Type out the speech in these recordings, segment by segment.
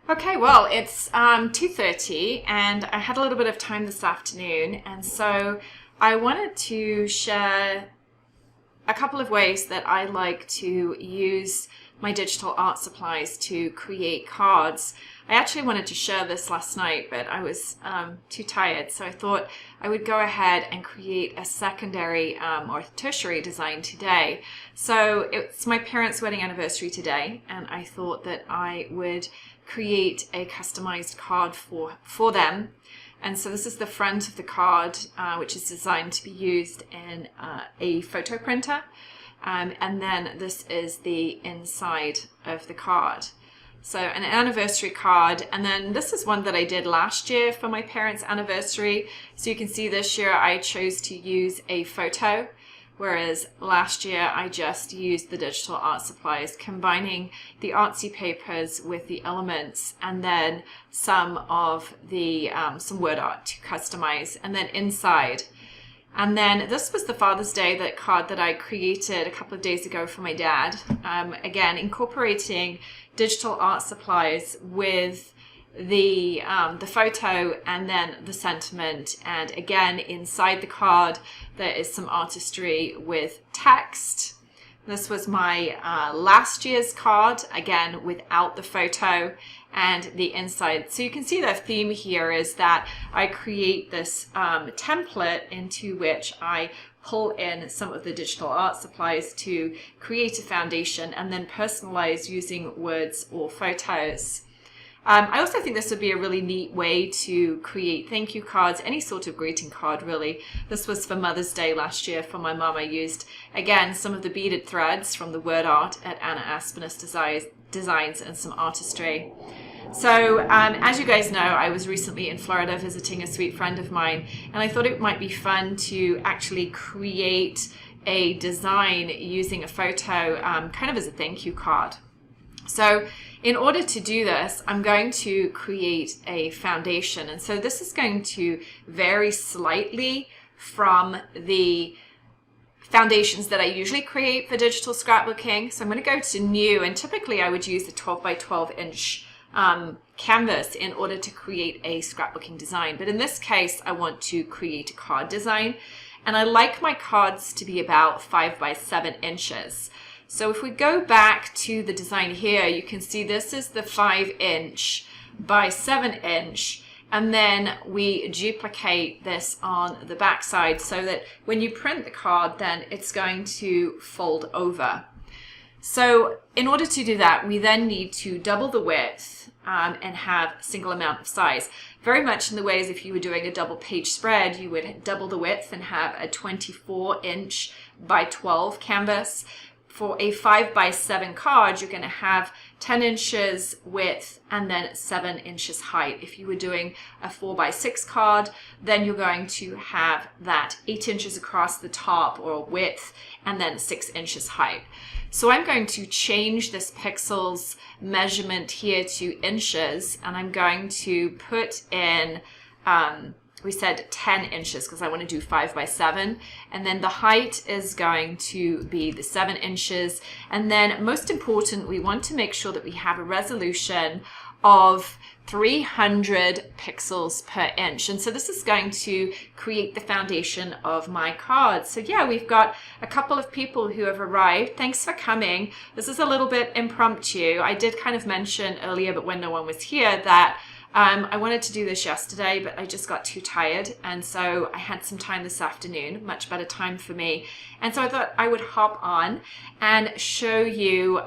Okay, well, it's 2:30 and I had a little bit of time this afternoon, and so I wanted to share a couple of ways that I like to use my digital art supplies to create cards. I actually wanted to share this last night, but I was too tired, so I thought I would go ahead and create a secondary or tertiary design today. So it's my parents' wedding anniversary today, and I thought that I would create a customized card for them. And so this is the front of the card, which is designed to be used in a photo printer. And then this is the inside of the card. So an anniversary card, and then this is one that I did last year for my parents' anniversary. So you can see this year I chose to use a photo, whereas last year I just used the digital art supplies, combining the Artsy papers with the elements, and then some of the some word art to customize, and then inside. And then this was the Father's Day card that I created a couple of days ago for my dad. Again, incorporating digital art supplies with the photo and then the sentiment. And again, inside the card, there is some artistry with text. This was my last year's card, again, without the photo and the inside. So you can see the theme here is that I create this template into which I pull in some of the digital art supplies to create a foundation and then personalize using words or photos. I also think this would be a really neat way to create thank you cards, any sort of greeting card really. This was for Mother's Day last year for my mum. I used, again, some of the beaded threads from the word art at Anna Aspnes Designs and some artistry. So as you guys know, I was recently in Florida visiting a sweet friend of mine, and I thought it might be fun to actually create a design using a photo kind of as a thank you card. So in order to do this, I'm going to create a foundation. And so this is going to vary slightly from the foundations that I usually create for digital scrapbooking. So I'm going to go to new, and typically I would use a 12 by 12 inch canvas in order to create a scrapbooking design. But in this case, I want to create a card design. And I like my cards to be about 5 by 7 inches. So if we go back to the design here, you can see this is the 5 inch by 7 inch, and then we duplicate this on the back side so that when you print the card, then it's going to fold over. So in order to do that, we then need to double the width and have a single amount of size. Very much in the way as if you were doing a double page spread, you would double the width and have a 24 inch by 12 canvas. For a 5 by 7 card, you're going to have 10 inches width and then 7 inches height. If you were doing a 4 by 6 card, then you're going to have that 8 inches across the top or width and then 6 inches height. So I'm going to change this pixels measurement here to inches, and I'm going to put in we said 10 inches because I want to do 5 by 7, and then the height is going to be the 7 inches. And then most important, we want to make sure that we have a resolution of 300 pixels per inch. And so this is going to create the foundation of my card. So yeah, we've got a couple of people who have arrived. Thanks for coming. This is a little bit impromptu. I did kind of mention earlier, but when no one was here, that I wanted to do this yesterday, but I just got too tired, and so I had some time this afternoon, much better time for me, and so I thought I would hop on and show you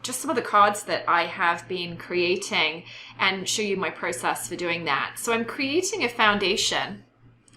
just some of the cards that I have been creating and show you my process for doing that. So I'm creating a foundation,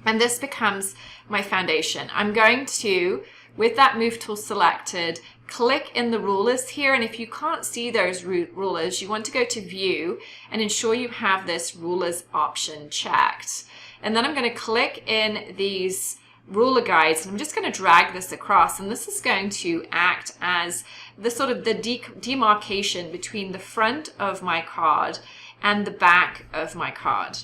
and this becomes my foundation. I'm going to, with that move tool selected, click in the rulers here, and if you can't see those rulers, you want to go to view and ensure you have this rulers option checked. And then I'm going to click in these ruler guides, and I'm just going to drag this across, and this is going to act as the sort of the demarcation between the front of my card and the back of my card.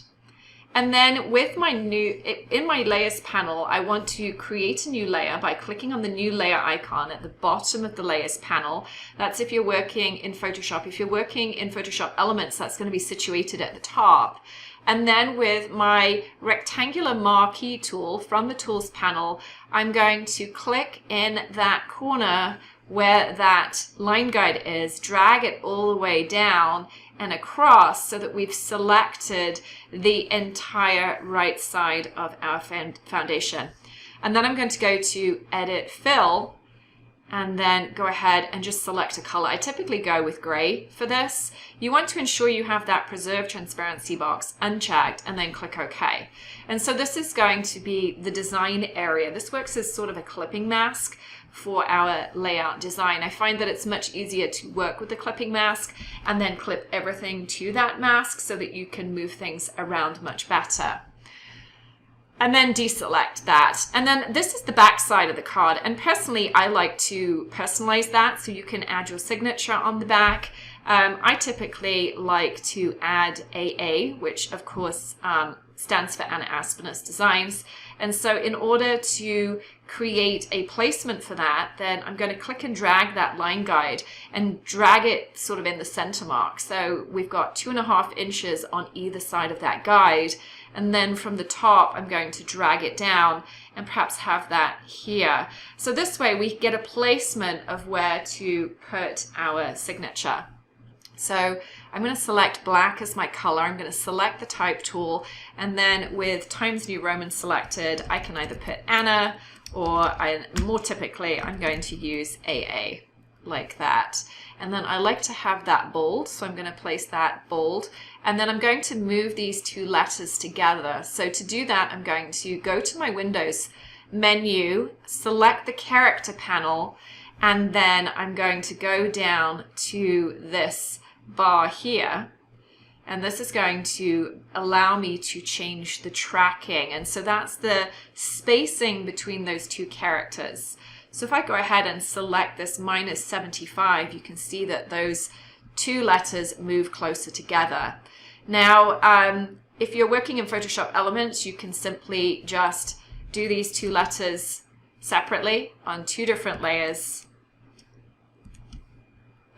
And then with my in my layers panel, I want to create a new layer by clicking on the new layer icon at the bottom of the layers panel. That's if you're working in Photoshop. If you're working in Photoshop Elements, that's going to be situated at the top. And then with my rectangular marquee tool from the tools panel, I'm going to click in that corner where that line guide is, drag it all the way down and across so that we've selected the entire right side of our foundation. And then I'm going to go to Edit Fill and then go ahead and just select a color. I typically go with gray for this. You want to ensure you have that Preserve Transparency box unchecked and then click OK. And so this is going to be the design area. This works as sort of a clipping mask for our layout design. I find that it's much easier to work with the clipping mask and then clip everything to that mask so that you can move things around much better. And then deselect that. And then this is the back side of the card. And personally, I like to personalize that so you can add your signature on the back. I typically like to add AA, which of course stands for Anna Aspnes Designs. And so in order to create a placement for that, then I'm going to click and drag that line guide and drag it sort of in the center mark. So we've got 2.5 inches on either side of that guide. And then from the top, I'm going to drag it down and perhaps have that here. So this way we get a placement of where to put our signature. So I'm going to select black as my color. I'm going to select the type tool, and then with Times New Roman selected, I can either put Anna or more typically I'm going to use AA like that. And then I like to have that bold, so I'm going to place that bold, and then I'm going to move these two letters together. So to do that, I'm going to go to my Windows menu, select the character panel, and then I'm going to go down to this bar here, and this is going to allow me to change the tracking, and so that's the spacing between those two characters. So if I go ahead and select this -75, you can see that those two letters move closer together. Now if you're working in Photoshop Elements, you can simply just do these two letters separately on two different layers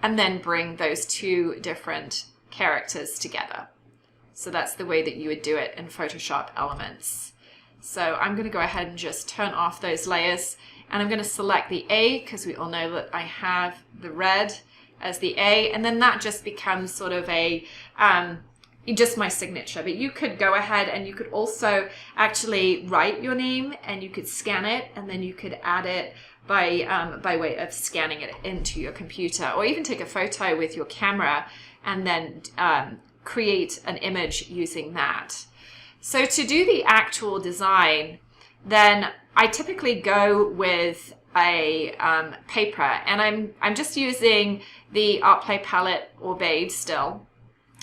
and then bring those two different characters together. So that's the way that you would do it in Photoshop Elements. So I'm going to go ahead and just turn off those layers, and I'm going to select the A because we all know that I have the red as the A, and then that just becomes sort of a just my signature. But you could go ahead and you could also actually write your name, and you could scan it, and then you could add it by way of scanning it into your computer, or even take a photo with your camera and then create an image using that. So to do the actual design, then I typically go with a paper, and I'm just using the ArtPlay palette Aubade still.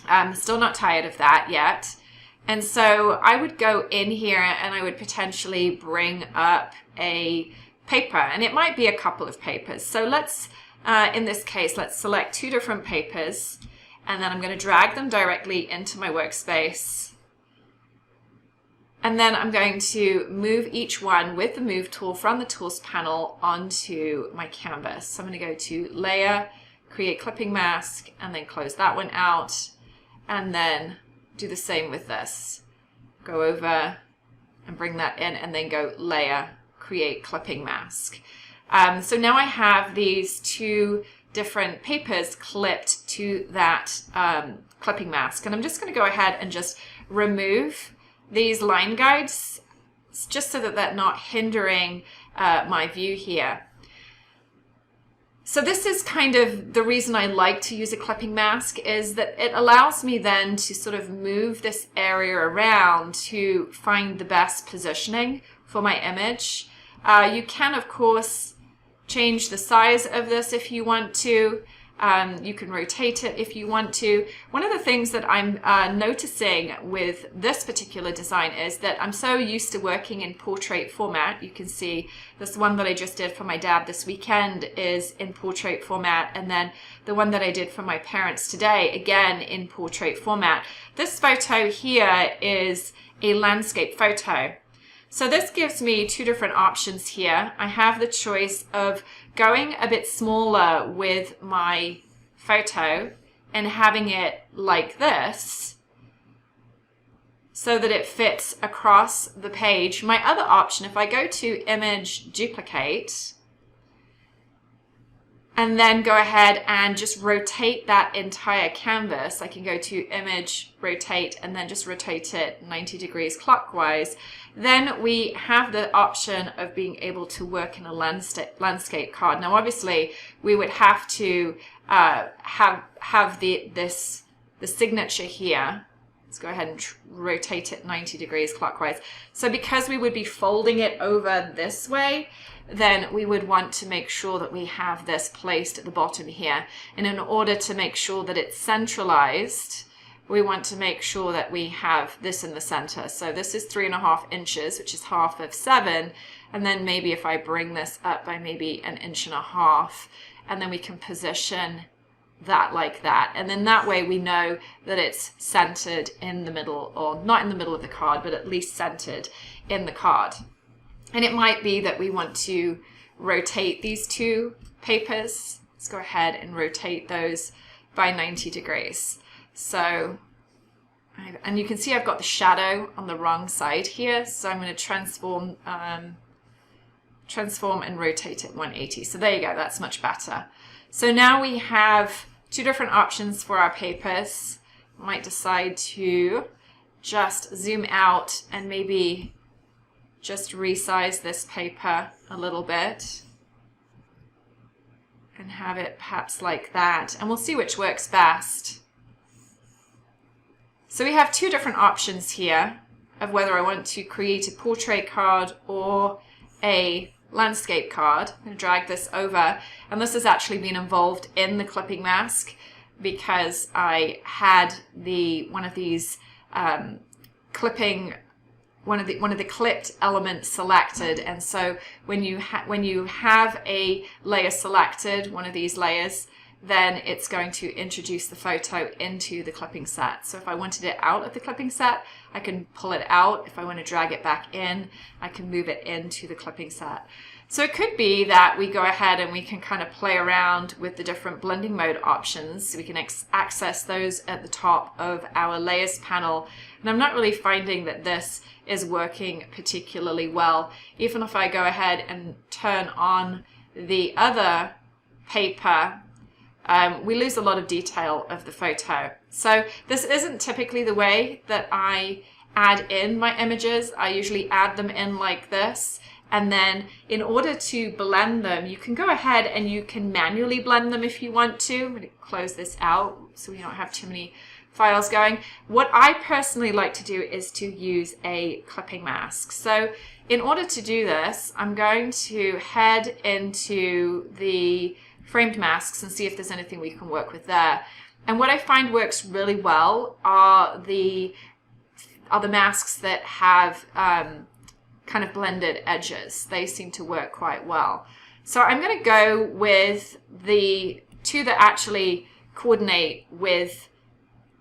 I'm still not tired of that yet. And so I would go in here and I would potentially bring up a paper, and it might be a couple of papers. So let's, in this case, let's select two different papers, and then I'm going to drag them directly into my workspace. And then I'm going to move each one with the Move tool from the Tools panel onto my canvas. So I'm going to go to Layer, Create Clipping Mask, and then close that one out. And then do the same with this. Go over and bring that in, and then go Layer, Create Clipping Mask. So now I have these two different papers clipped to that clipping mask. And I'm just going to go ahead and just remove these line guides just so that they're not hindering my view here. So this is kind of the reason I like to use a clipping mask, is that it allows me then to sort of move this area around to find the best positioning for my image. You can, of course, change the size of this if you want to. You can rotate it if you want to. One of the things that I'm noticing with this particular design is that I'm so used to working in portrait format. You can see this one that I just did for my dad this weekend is in portrait format, and then the one that I did for my parents today, again in portrait format. This photo here is a landscape photo. So this gives me two different options here. I have the choice of going a bit smaller with my photo and having it like this so that it fits across the page. My other option, if I go to Image, Duplicate, and then go ahead and just rotate that entire canvas. I can go to Image, Rotate, and then just rotate it 90 degrees clockwise. Then we have the option of being able to work in a landscape card. Now, obviously, we would have to have the signature here. Let's go ahead and rotate it 90 degrees clockwise. So because we would be folding it over this way, then we would want to make sure that we have this placed at the bottom here. And in order to make sure that it's centralized, we want to make sure that we have this in the center. So this is 3.5 inches, which is half of 7. And then maybe if I bring this up by maybe 1.5 inches, and then we can position that like that. And then that way we know that it's centered in the middle, or not in the middle of the card, but at least centered in the card. And it might be that we want to rotate these two papers. Let's go ahead and rotate those by 90 degrees. So, and you can see I've got the shadow on the wrong side here. So I'm going to transform and rotate it 180. So there you go, that's much better. So now we have two different options for our papers. I might decide to just zoom out and maybe just resize this paper a little bit and have it perhaps like that. And we'll see which works best. So we have two different options here of whether I want to create a portrait card or a landscape card. I'm going to drag this over, and this has actually been involved in the clipping mask because I had one of these one of the clipped elements selected, and so when you have a layer selected, one of these layers, then it's going to introduce the photo into the clipping set. So if I wanted it out of the clipping set, I can pull it out. If I want to drag it back in, I can move it into the clipping set. So it could be that we go ahead and we can kind of play around with the different blending mode options. So we can access those at the top of our layers panel. And I'm not really finding that this is working particularly well. Even if I go ahead and turn on the other paper, we lose a lot of detail of the photo. So this isn't typically the way that I add in my images. I usually add them in like this. And then in order to blend them, you can go ahead and you can manually blend them if you want to. I'm going to close this out so we don't have too many files going. What I personally like to do is to use a clipping mask. So in order to do this, I'm going to head into the framed masks and see if there's anything we can work with there. And what I find works really well are the masks that have kind of blended edges. They seem to work quite well. So I'm going to go with the two that actually coordinate with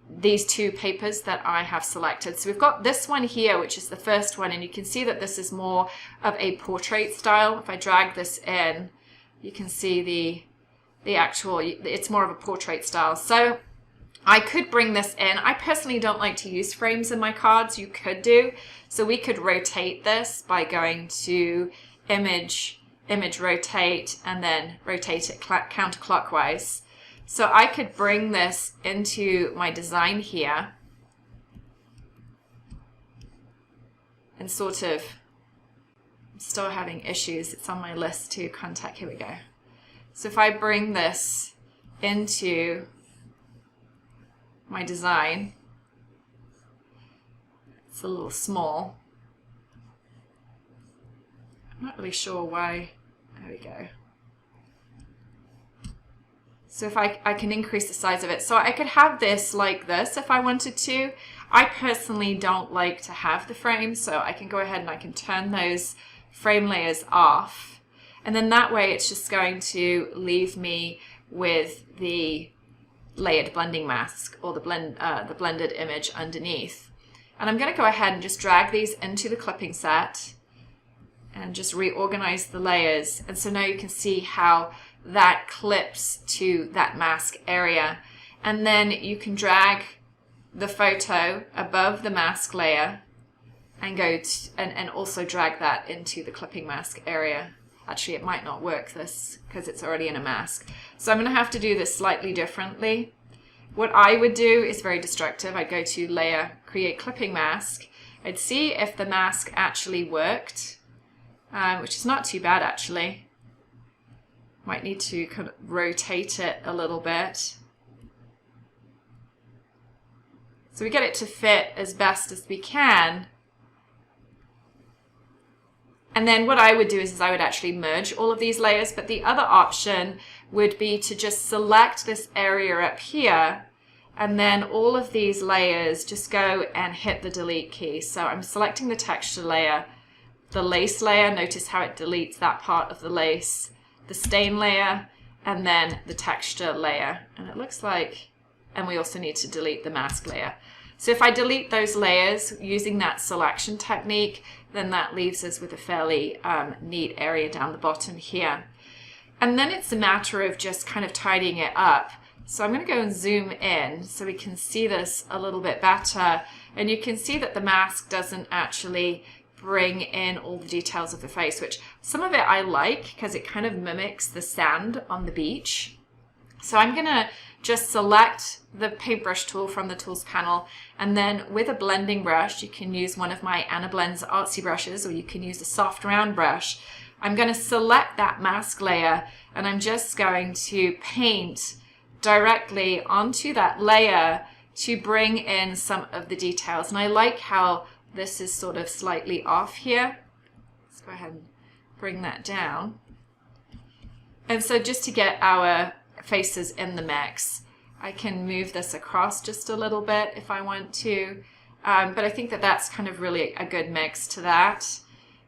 these two papers that I have selected. So we've got this one here, which is the first one, and you can see that this is more of a portrait style. If I drag this in, you can see the actual, it's more of a portrait style. So I could bring this in. I personally don't like to use frames in my cards. You could do. So we could rotate this by going to Image, Rotate, and then rotate it counterclockwise. So I could bring this into my design here and sort of, I'm still having issues. It's on my list to contact. Here we go. So if I bring this into my design, it's a little small. I'm not really sure why. There we go. So if I can increase the size of it. So I could have this like this if I wanted to. I personally don't like to have the frame, so I can go ahead and I can turn those frame layers off. And then that way it's just going to leave me with the layered blending mask, or the blended image underneath. And I'm going to go ahead and just drag these into the clipping set and just reorganize the layers. And so now you can see how that clips to that mask area. And then you can drag the photo above the mask layer and go and also drag that into the clipping mask area. Actually, it might not work this because it's already in a mask. So I'm going to have to do this slightly differently. What I would do is very destructive. I'd go to Layer, Create Clipping Mask. I'd see if the mask actually worked, which is not too bad actually. Might need to kind of rotate it a little bit. So we get it to fit as best as we can. And then what I would do is I would actually merge all of these layers, but the other option would be to just select this area up here, and then all of these layers just go and hit the delete key. So I'm selecting the texture layer, the lace layer, notice how it deletes that part of the lace, the stain layer, and then the texture layer. And it looks like, and we also need to delete the mask layer. So if I delete those layers using that selection technique, then that leaves us with a fairly neat area down the bottom here. And then it's a matter of just kind of tidying it up. So I'm going to go and zoom in so we can see this a little bit better. And you can see that the mask doesn't actually bring in all the details of the face, which some of it I like because it kind of mimics the sand on the beach. So I'm going to just select the paintbrush tool from the tools panel, and then with a blending brush, you can use one of my Anna Blends Artsy brushes, or you can use a soft round brush. I'm going to select that mask layer, and I'm just going to paint directly onto that layer to bring in some of the details. And I like how this is sort of slightly off here. Let's go ahead and bring that down. And so just to get our faces in the mix, I can move this across just a little bit if I want to, but I think that that's kind of really a good mix to that.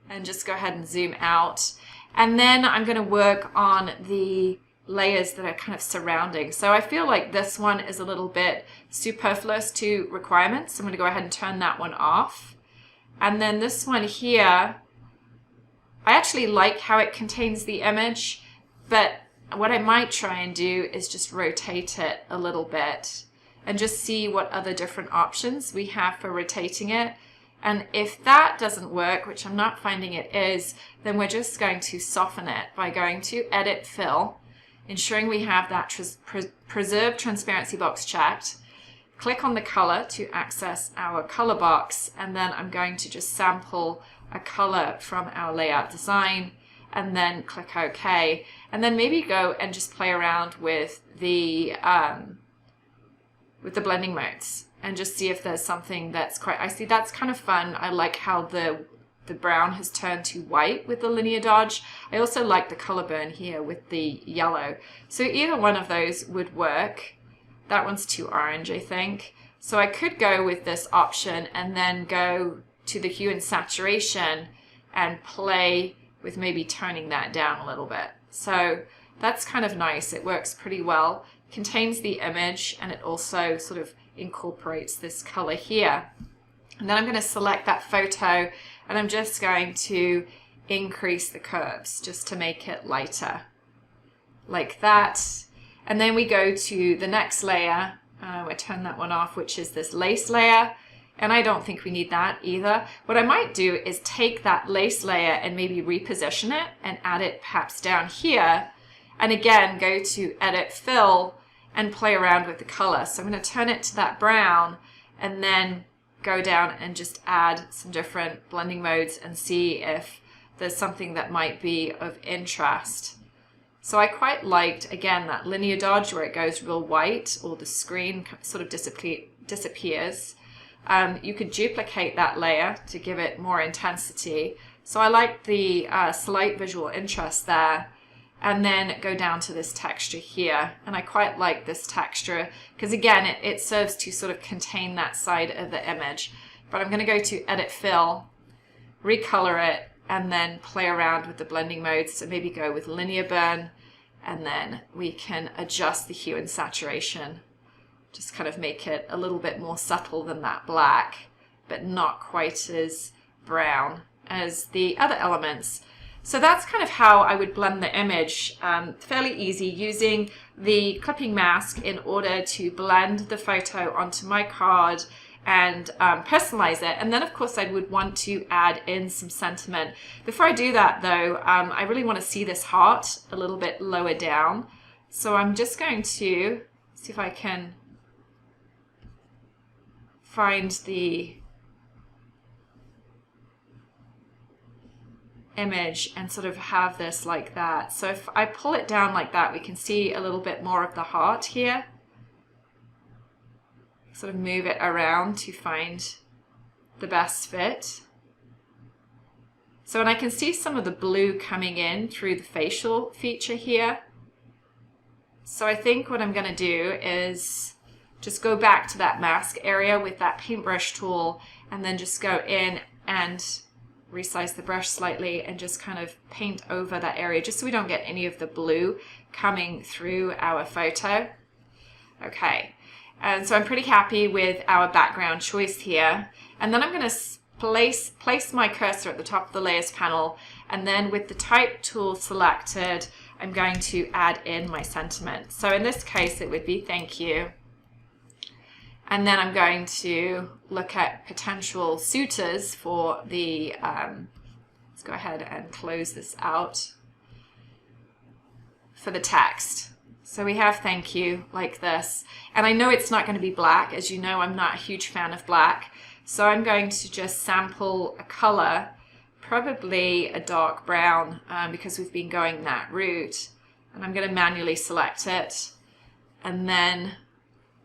And just go ahead and zoom out. And then I'm going to work on the layers that are kind of surrounding. So I feel like this one is a little bit superfluous to requirements, so I'm going to go ahead and turn that one off. And then this one here, I actually like how it contains the image, but what I might try and do is just rotate it a little bit and just see what other different options we have for rotating it. And if that doesn't work, which I'm not finding it is, then we're just going to soften it by going to Edit Fill, ensuring we have that Preserve Transparency box checked. Click on the color to access our color box, and then I'm going to just sample a color from our layout design, and then click OK. And then maybe go and just play around with the blending modes and just see if there's something that's quite, I see that's kind of fun. I like how the brown has turned to white with the linear dodge. I also like the color burn here with the yellow. So either one of those would work. That one's too orange, I think. So I could go with this option and then go to the hue and saturation and play with maybe toning that down a little bit. So that's kind of nice. It works pretty well. Contains the image, and it also sort of incorporates this color here. And then I'm going to select that photo, and I'm just going to increase the curves just to make it lighter, like that. And then we go to the next layer. I turn that one off, which is this lace layer. And I don't think we need that either. What I might do is take that lace layer and maybe reposition it and add it perhaps down here. And again, go to Edit Fill and play around with the color. So I'm going to turn it to that brown and then go down and just add some different blending modes and see if there's something that might be of interest. So I quite liked, again, that linear dodge where it goes real white, or the screen sort of disappears. You could duplicate that layer to give it more intensity. So I like the slight visual interest there. and then go down to this texture here. And I quite like this texture because again, it serves to sort of contain that side of the image. But I'm going to go to Edit Fill, recolor it, and then play around with the blending modes. So maybe go with Linear Burn, and then we can adjust the hue and saturation. Just kind of make it a little bit more subtle than that black, but not quite as brown as the other elements. So that's kind of how I would blend the image, fairly easy, using the clipping mask in order to blend the photo onto my card and personalize it. And then of course I would want to add in some sentiment. Before I do that though, I really want to see this heart a little bit lower down. So I'm just going to see if I can find the image and sort of have this like that. So if I pull it down like that, we can see a little bit more of the heart here. Sort of move it around to find the best fit. So, and I can see some of the blue coming in through the facial feature here. So I think what I'm going to do is just go back to that mask area with that paintbrush tool, and then just go in and resize the brush slightly and just kind of paint over that area just so we don't get any of the blue coming through our photo. Okay, and so I'm pretty happy with our background choice here. And then I'm going to place my cursor at the top of the layers panel, and then with the type tool selected, I'm going to add in my sentiment. So in this case, it would be thank you. And then I'm going to look at potential suitors for the, let's go ahead and close this out, for the text. So we have thank you like this. And I know it's not going to be black. As you know, I'm not a huge fan of black. So I'm going to just sample a color, probably a dark brown, because we've been going that route. And I'm going to manually select it. And then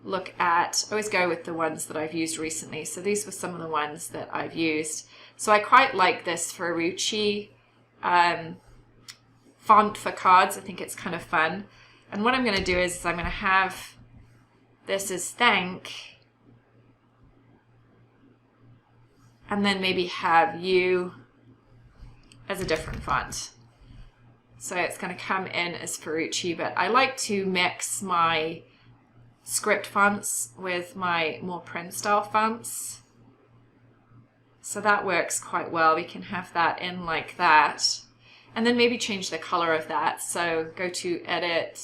look at, always go with the ones that I've used recently. So these were some of the ones that I've used. So I quite like this Ferrucci font for cards. I think it's kind of fun. And what I'm going to do is I'm going to have this as thank, and then maybe have you as a different font. So it's going to come in as Ferrucci, but I like to mix my script fonts with my more print style fonts. So that works quite well. We can have that in like that. And then maybe change the color of that. So go to Edit,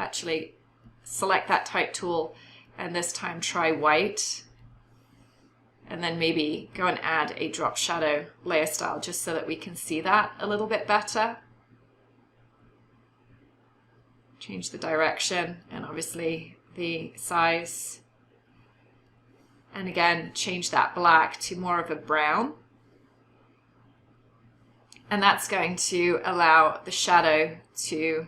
actually select that type tool, and this time try white. And then maybe go and add a drop shadow layer style just so that we can see that a little bit better. Change the direction and obviously the size, and again change that black to more of a brown, and that's going to allow the shadow to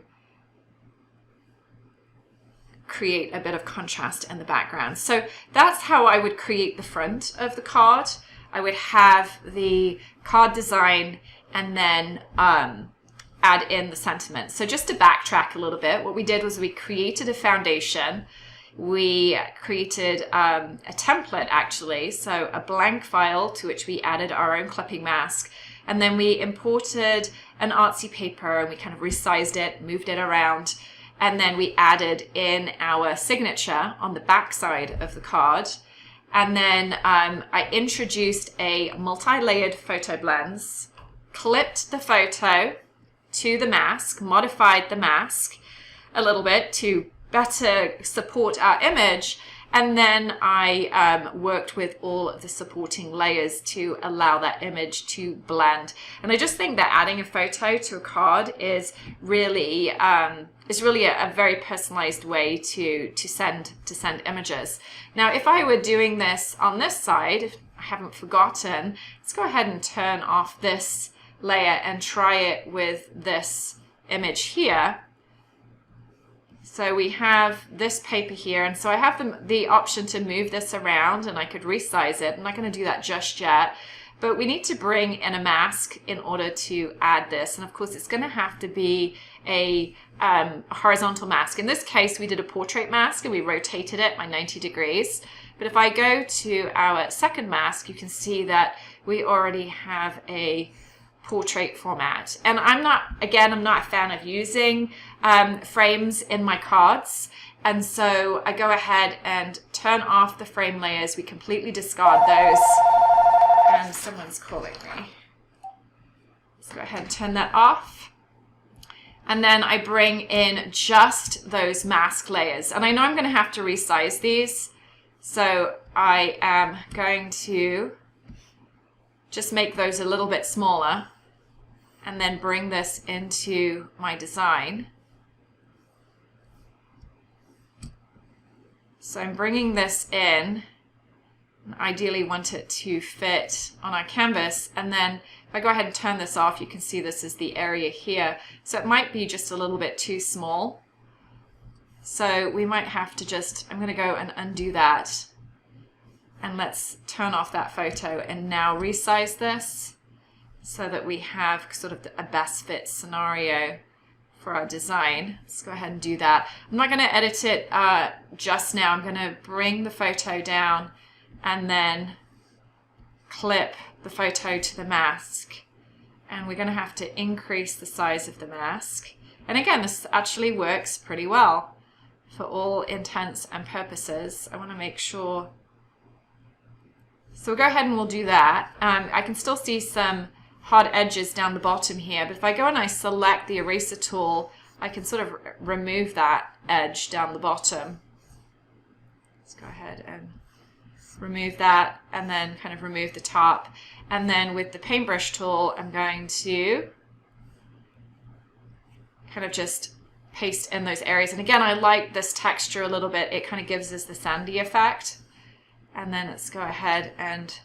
create a bit of contrast in the background. So that's how I would create the front of the card. I would have the card design and then add in the sentiment. So just to backtrack a little bit, what we did was we created a foundation. We created a template actually, so a blank file to which we added our own clipping mask. And then we imported an Artsy paper and we kind of resized it, moved it around. And then we added in our signature on the back side of the card. And then I introduced a multi-layered photo blends, clipped the photo to the mask, modified the mask a little bit to better support our image, and then I worked with all of the supporting layers to allow that image to blend. And I just think that adding a photo to a card is really a very personalized way to send images. Now, if I were doing this on this side, if I haven't forgotten, let's go ahead and turn off this layer and try it with this image here. So we have this paper here, and so I have the option to move this around, and I could resize it. I'm not going to do that just yet, but we need to bring in a mask in order to add this. And of course, it's going to have to be a horizontal mask. In this case, we did a portrait mask and we rotated it by 90 degrees. But if I go to our second mask, you can see that we already have a portrait format. And I'm not a fan of using frames in my cards. And so I go ahead and turn off the frame layers. We completely discard those. And someone's calling me. Let's go ahead and turn that off. And then I bring in just those mask layers. And I know I'm going to have to resize these. So I am going to just make those a little bit smaller and then bring this into my design. So I'm bringing this in, and ideally want it to fit on our canvas. And then if I go ahead and turn this off, you can see this is the area here. So it might be just a little bit too small. So we might have to I'm going to go and undo that. And let's turn off that photo and now resize this so that we have sort of a best fit scenario for our design. Let's go ahead and do that. I'm not going to edit it just now. I'm going to bring the photo down and then clip the photo to the mask. And we're going to have to increase the size of the mask. And again, this actually works pretty well for all intents and purposes. I want to make sure. So we'll go ahead and we'll do that. I can still see some hard edges down the bottom here, but if I go and I select the eraser tool, I can sort of remove that edge down the bottom. Let's go ahead and remove that and then kind of remove the top. And then with the paintbrush tool, I'm going to kind of just paste in those areas. And again, I like this texture a little bit. It kind of gives us the sandy effect. And then let's go ahead and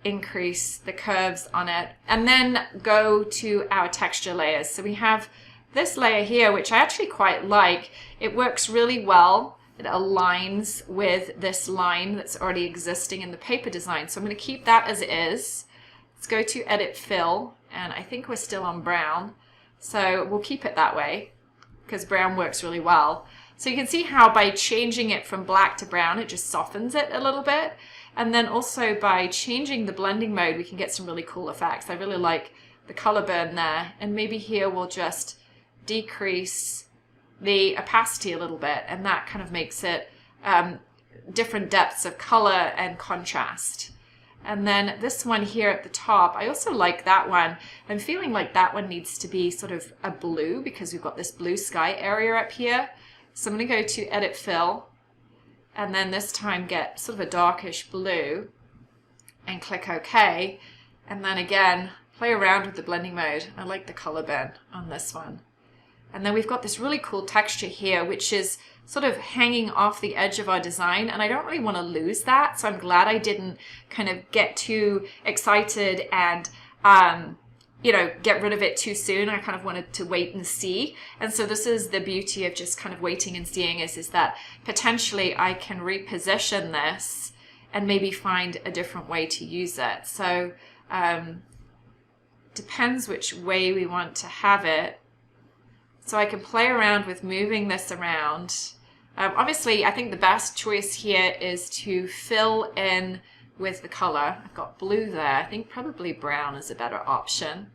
increase the curves on it. And then go to our texture layers. So we have this layer here, which I actually quite like. It works really well. It aligns with this line that's already existing in the paper design. So I'm going to keep that as it is. Let's go to Edit Fill. And I think we're still on brown. So we'll keep it that way because brown works really well. So you can see how by changing it from black to brown, it just softens it a little bit. And then also by changing the blending mode, we can get some really cool effects. I really like the color burn there. And maybe here we'll just decrease the opacity a little bit. And that kind of makes it different depths of color and contrast. And then this one here at the top, I also like that one. I'm feeling like that one needs to be sort of a blue because we've got this blue sky area up here. So I'm going to go to Edit Fill and then this time get sort of a darkish blue and click OK. And then again, play around with the blending mode. I like the color burn on this one. And then we've got this really cool texture here, which is sort of hanging off the edge of our design. And I don't really want to lose that. So I'm glad I didn't kind of get too excited and get rid of it too soon. I kind of wanted to wait and see. And so this is the beauty of just kind of waiting and seeing is that potentially I can reposition this and maybe find a different way to use it. So depends which way we want to have it. So I can play around with moving this around. Obviously, I think the best choice here is to fill in with the color. I've got blue there. I think probably brown is a better option.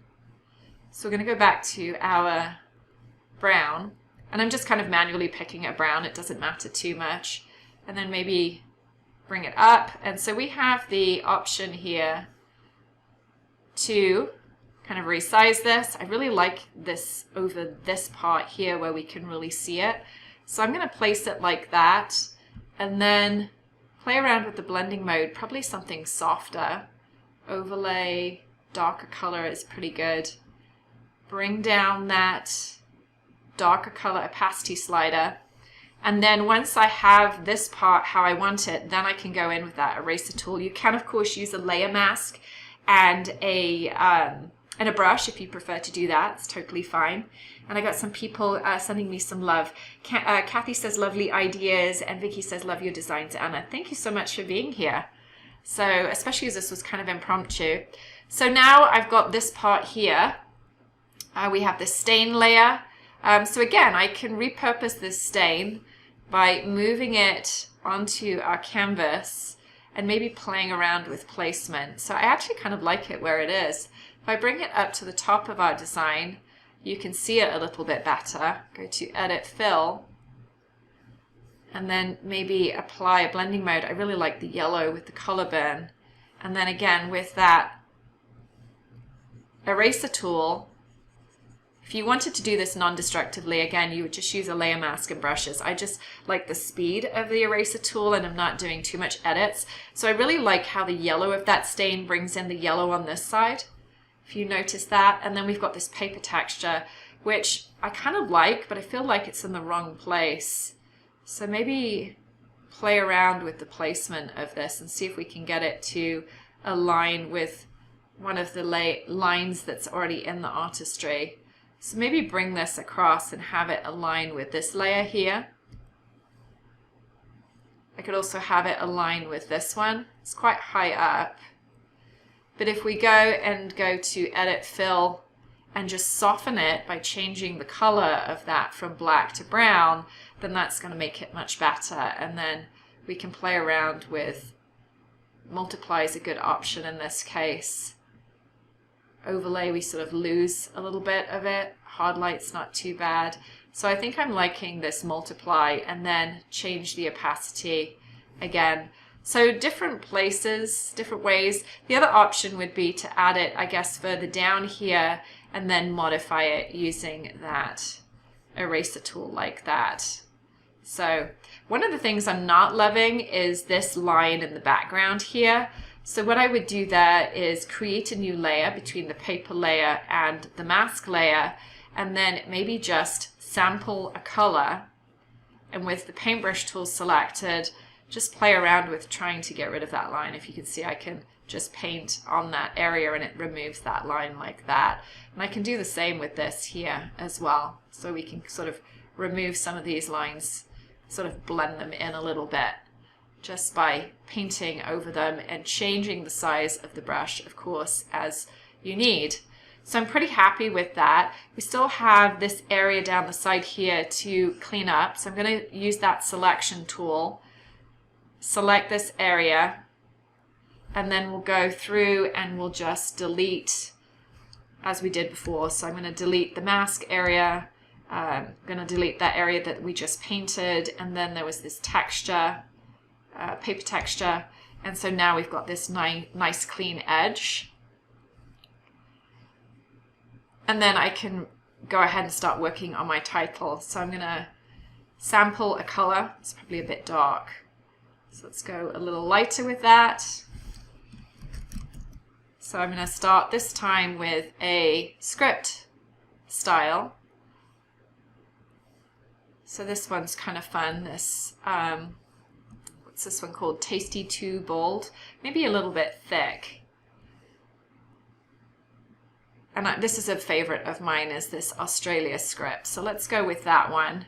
So we're going to go back to our brown. And I'm just kind of manually picking a brown. It doesn't matter too much. And then maybe bring it up. And so we have the option here to kind of resize this. I really like this over this part here where we can really see it. So I'm going to place it like that and then play around with the blending mode, probably something softer. Overlay, darker color is pretty good. Bring down that darker color opacity slider. And then once I have this part how I want it, then I can go in with that eraser tool. You can, of course, use a layer mask and a brush if you prefer to do that. It's totally fine. And I got some people sending me some love. Kathy says lovely ideas, and Vicky says love your designs, Anna. Thank you so much for being here. So especially as this was kind of impromptu. So now I've got this part here. We have the stain layer. So again, I can repurpose this stain by moving it onto our canvas and maybe playing around with placement. So I actually kind of like it where it is. If I bring it up to the top of our design, you can see it a little bit better. Go to Edit, Fill, and then maybe apply a blending mode. I really like the yellow with the color burn. And then again, with that eraser tool, if you wanted to do this non-destructively, again, you would just use a layer mask and brushes. I just like the speed of the eraser tool and I'm not doing too much edits. So I really like how the yellow of that stain brings in the yellow on this side, if you notice that. And then we've got this paper texture, which I kind of like, but I feel like it's in the wrong place. So maybe play around with the placement of this and see if we can get it to align with one of the lines that's already in the artistry. So maybe bring this across and have it align with this layer here. I could also have it align with this one. It's quite high up. But if we go to Edit, Fill, and just soften it by changing the color of that from black to brown, then that's going to make it much better. And then we can play around with, multiply is a good option in this case. Overlay, we sort of lose a little bit of it. Hard light's not too bad. So I think I'm liking this multiply, and then change the opacity again. So different places, different ways. The other option would be to add it, I guess, further down here and then modify it using that eraser tool like that. So one of the things I'm not loving is this line in the background here. So what I would do there is create a new layer between the paper layer and the mask layer, and then maybe just sample a color, and with the paintbrush tool selected, just play around with trying to get rid of that line. If you can see, I can just paint on that area and it removes that line like that. And I can do the same with this here as well. So we can sort of remove some of these lines, sort of blend them in a little bit, just by painting over them and changing the size of the brush, of course, as you need. So I'm pretty happy with that. We still have this area down the side here to clean up. So I'm going to use that selection tool, select this area, and then we'll go through and we'll just delete as we did before. So I'm going to delete the mask area. I'm going to delete that area that we just painted, and then there was this texture, paper texture, and so now we've got this nice clean edge. And then I can go ahead and start working on my title. So I'm going to sample a color. It's probably a bit dark, so let's go a little lighter with that. So I'm going to start this time with a script style. So this one's kind of fun. This what's this one called? Tasty Too Bold. Maybe a little bit thick. And this is a favorite of mine, is this Australia script. So let's go with that one.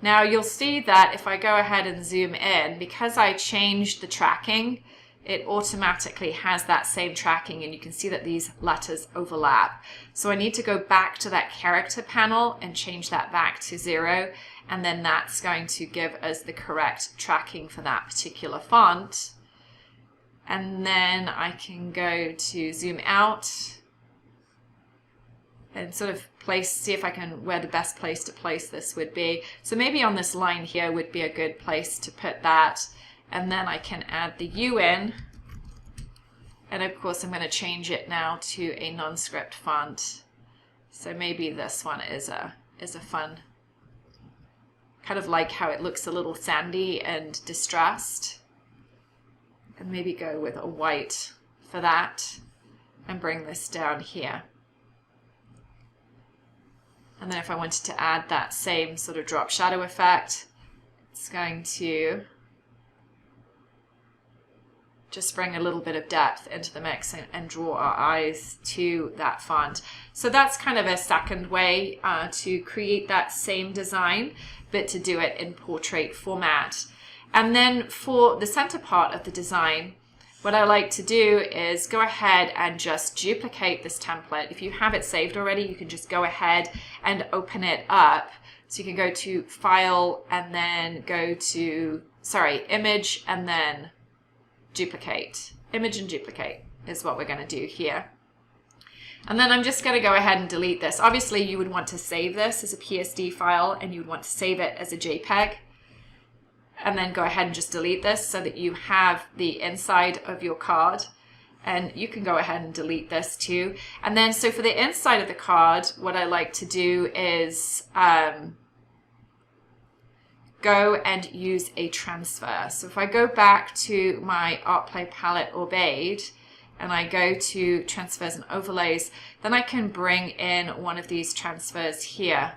Now you'll see that if I go ahead and zoom in, because I changed the tracking, it automatically has that same tracking, and you can see that these letters overlap. So I need to go back to that character panel and change that back to 0, and then that's going to give us the correct tracking for that particular font. And then I can go to zoom out and sort of see if I can, where the best place to place this would be. So maybe on this line here would be a good place to put that. And then I can add the U in. And of course I'm going to change it now to a non-script font. So maybe this one is a fun, kind of like how it looks a little sandy and distressed. And maybe go with a white for that and bring this down here. And then if I wanted to add that same sort of drop shadow effect, it's going to just bring a little bit of depth into the mix and draw our eyes to that font. So that's kind of a second way to create that same design, but to do it in portrait format. And then for the center part of the design, what I like to do is go ahead and just duplicate this template. If you have it saved already, you can just go ahead and open it up. So you can go to File and then go to, Image and then Duplicate. Image and Duplicate is what we're going to do here. And then I'm just going to go ahead and delete this. Obviously, you would want to save this as a PSD file and you would want to save it as a JPEG. And then go ahead and just delete this so that you have the inside of your card. And you can go ahead and delete this too. And then so for the inside of the card, what I like to do is go and use a transfer. So if I go back to my ArtPlay palette Aubade and I go to Transfers and Overlays, then I can bring in one of these transfers here.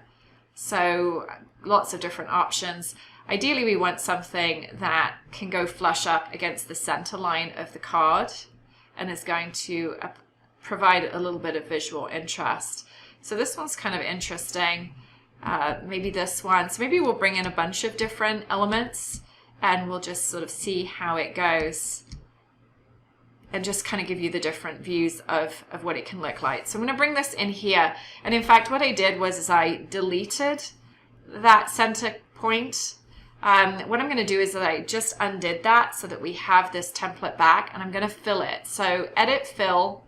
So lots of different options. Ideally, we want something that can go flush up against the center line of the card and is going to provide a little bit of visual interest. So this one's kind of interesting. Maybe this one. So maybe we'll bring in a bunch of different elements and we'll just sort of see how it goes and just kind of give you the different views of what it can look like. So I'm going to bring this in here. And in fact, what I did was I deleted that center point. What I'm going to do is that I just undid that so that we have this template back, and I'm going to fill it. So edit fill,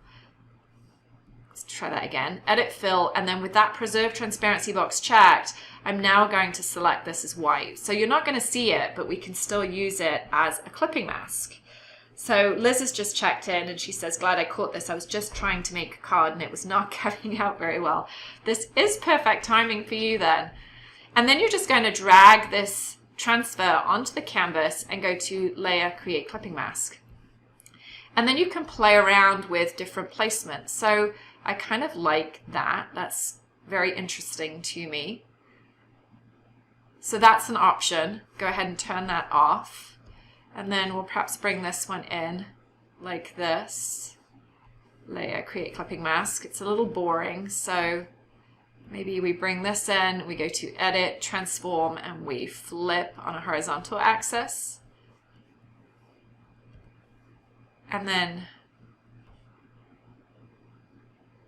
let's try that again, edit fill, and then with that preserve transparency box checked, I'm now going to select this as white. So you're not going to see it, but we can still use it as a clipping mask. So Liz has just checked in and she says, glad I caught this. I was just trying to make a card and it was not coming out very well. This is perfect timing for you then. And then you're just going to drag this transfer onto the canvas and go to Layer, Create Clipping Mask. And then you can play around with different placements. So I kind of like that. That's very interesting to me. So that's an option. Go ahead and turn that off. And then we'll perhaps bring this one in like this. Layer, Create Clipping Mask. It's a little boring, so maybe we bring this in, we go to Edit, Transform, and we flip on a horizontal axis. And then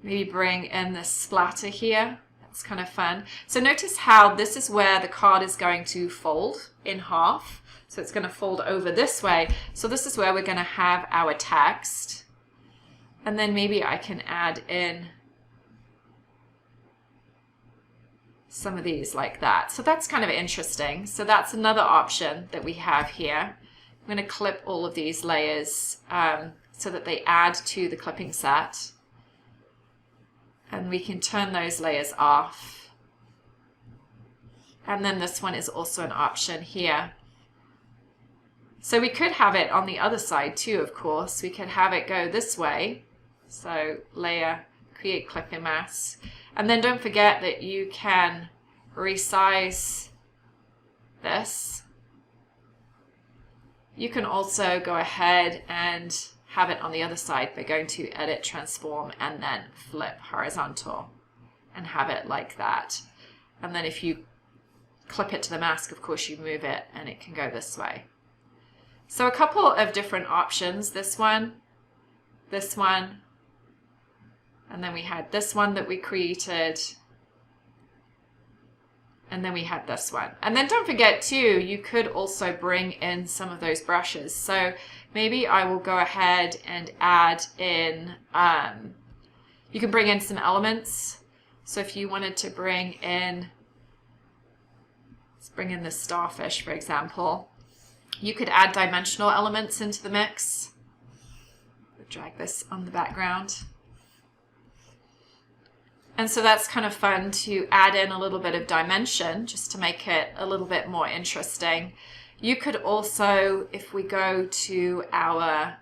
maybe bring in this splatter here. That's kind of fun. So notice how this is where the card is going to fold in half. So it's going to fold over this way. So this is where we're going to have our text. And then maybe I can add in some of these like that. So that's kind of interesting. So that's another option that we have here. I'm going to clip all of these layers so that they add to the clipping set. And we can turn those layers off. And then this one is also an option here. So we could have it on the other side too, of course. We could have it go this way. So Layer, Create Clipping Mask. And then don't forget that you can resize this. You can also go ahead and have it on the other side by going to Edit, Transform, and then flip horizontal and have it like that. And then if you clip it to the mask, of course, you move it and it can go this way. So a couple of different options, this one, and then we had this one that we created, and then we had this one. And then don't forget too, you could also bring in some of those brushes. So maybe I will go ahead and add in, you can bring in some elements. So if you wanted to bring in, let's bring in this starfish, for example. You could add dimensional elements into the mix. Drag this on the background. And so that's kind of fun to add in a little bit of dimension just to make it a little bit more interesting. You could also, if we go to our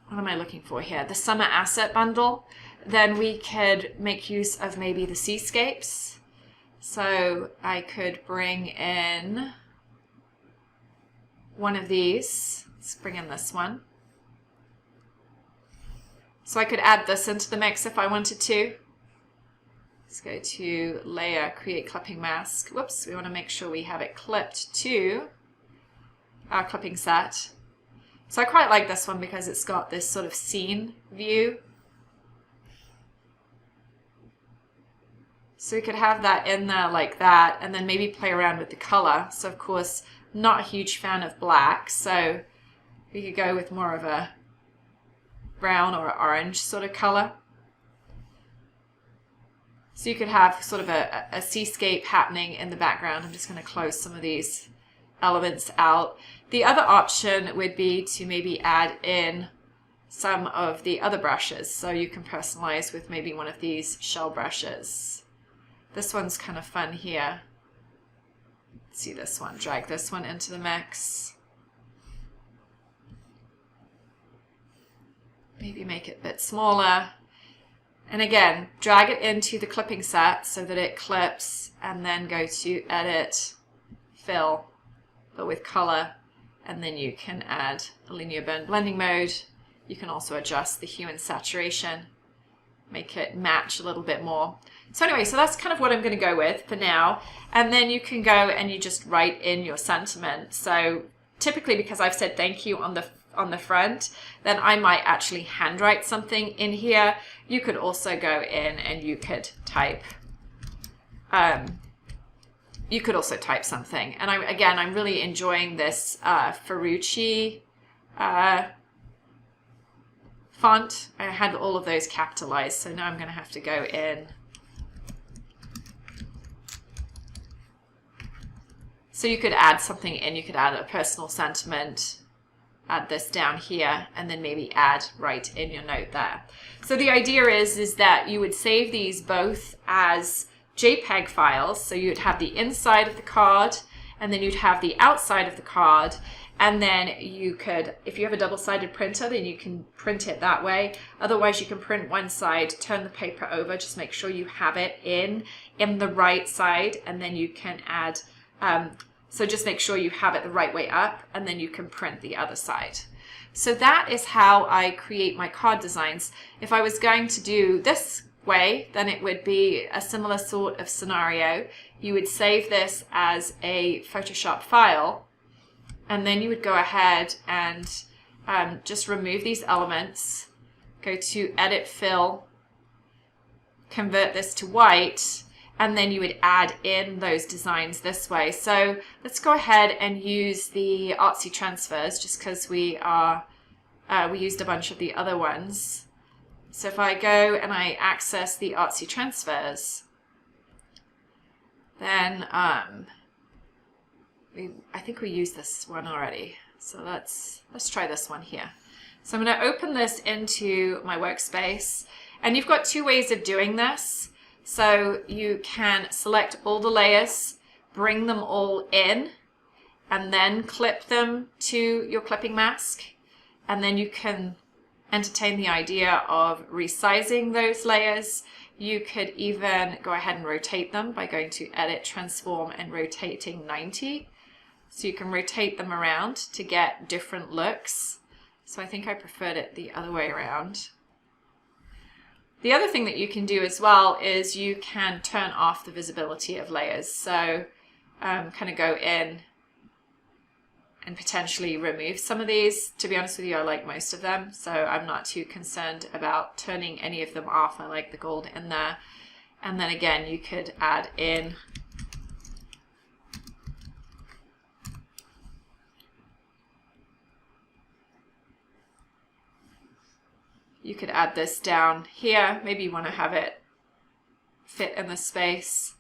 what am I looking for here? The summer asset bundle. Then we could make use of maybe the Seascapes. So I could bring in one of these. Let's bring in this one. So I could add this into the mix if I wanted to. Let's go to Layer, Create Clipping Mask. Whoops, we want to make sure we have it clipped to our clipping set. So I quite like this one because it's got this sort of scene view. So we could have that in there like that, and then maybe play around with the color. So of course, not a huge fan of black, so we could go with more of a brown or orange sort of color. So you could have sort of a seascape happening in the background. I'm just going to close some of these elements out. The other option would be to maybe add in some of the other brushes. So you can personalize with maybe one of these shell brushes. This one's kind of fun here. Let's see this one, drag this one into the mix. Maybe make it a bit smaller. And again, drag it into the clipping set so that it clips, and then go to Edit, Fill, but with color, and then you can add a linear burn blending mode. You can also adjust the hue and saturation, make it match a little bit more. So anyway, so that's kind of what I'm going to go with for now. And then you can go and you just write in your sentiment. So typically, because I've said thank you on the front, then I might actually handwrite something in here. You could also go in and you could type something. And I'm really enjoying this Ferrucci font. I had all of those capitalized, so now I'm going to have to go in. So you could add something in, you could add a personal sentiment, add this down here, and then maybe add right in your note there. So the idea is that you would save these both as JPEG files. So you'd have the inside of the card, and then you'd have the outside of the card. And then you could, if you have a double-sided printer, then you can print it that way. Otherwise, you can print one side, turn the paper over, just make sure you have it in the right side, and then you can add, so just make sure you have it the right way up, and then you can print the other side. So that is how I create my card designs. If I was going to do this way, then it would be a similar sort of scenario. You would save this as a Photoshop file, and then you would go ahead and just remove these elements, go to Edit, Fill, convert this to white, and then you would add in those designs this way. So let's go ahead and use the Artsy Transfers, just because we used a bunch of the other ones. So if I go and I access the Artsy Transfers, then I think we used this one already. So let's try this one here. So I'm going to open this into my workspace, and you've got two ways of doing this. So you can select all the layers, bring them all in, and then clip them to your clipping mask. And then you can entertain the idea of resizing those layers. You could even go ahead and rotate them by going to Edit, Transform, and rotating 90. So you can rotate them around to get different looks. So I think I preferred it the other way around. The other thing that you can do as well is you can turn off the visibility of layers. So kind of go in and potentially remove some of these. To be honest with you, I like most of them, so I'm not too concerned about turning any of them off. I like the gold in there. And then again, you could add in this down here. Maybe you want to have it fit in the space.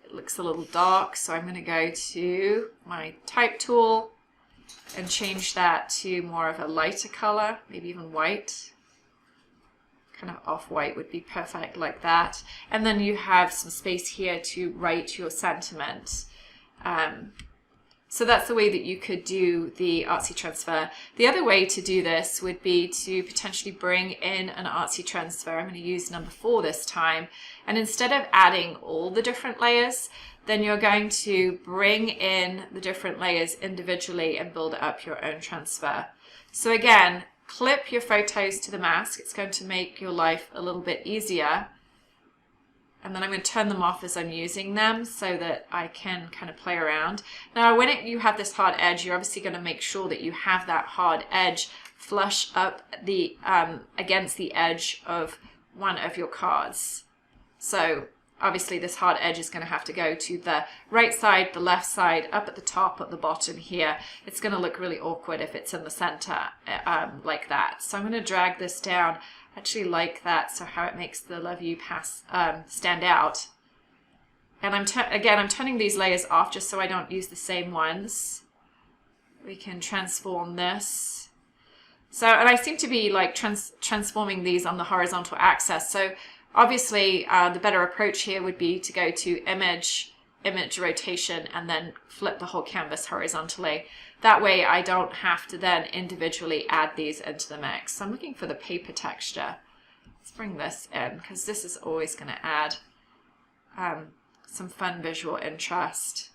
It looks a little dark, so I'm going to go to my type tool and change that to more of a lighter color, maybe even white. Kind of off-white would be perfect like that. And then you have some space here to write your sentiment. So that's the way that you could do the Artsy Transfer. The other way to do this would be to potentially bring in an Artsy Transfer. I'm going to use number 4 this time. And instead of adding all the different layers, then you're going to bring in the different layers individually and build up your own transfer. So again, clip your photos to the mask. It's going to make your life a little bit easier. and then I'm going to turn them off as I'm using them so that I can kind of play around. Now when you have this hard edge, you're obviously going to make sure that you have that hard edge flush up the against the edge of one of your cards. So obviously this hard edge is going to have to go to the right side, the left side, up at the top, at the bottom here. It's going to look really awkward if it's in the center like that. So I'm going to drag this down. I actually like that, so how it makes the love you pass stand out. And I'm turning these layers off just so I don't use the same ones. We can transform this. So, and I seem to be like transforming these on the horizontal axis. So obviously the better approach here would be to go to image rotation, and then flip the whole canvas horizontally. That way I don't have to then individually add these into the mix. So I'm looking for the paper texture. Let's bring this in, because this is always going to add some fun visual interest.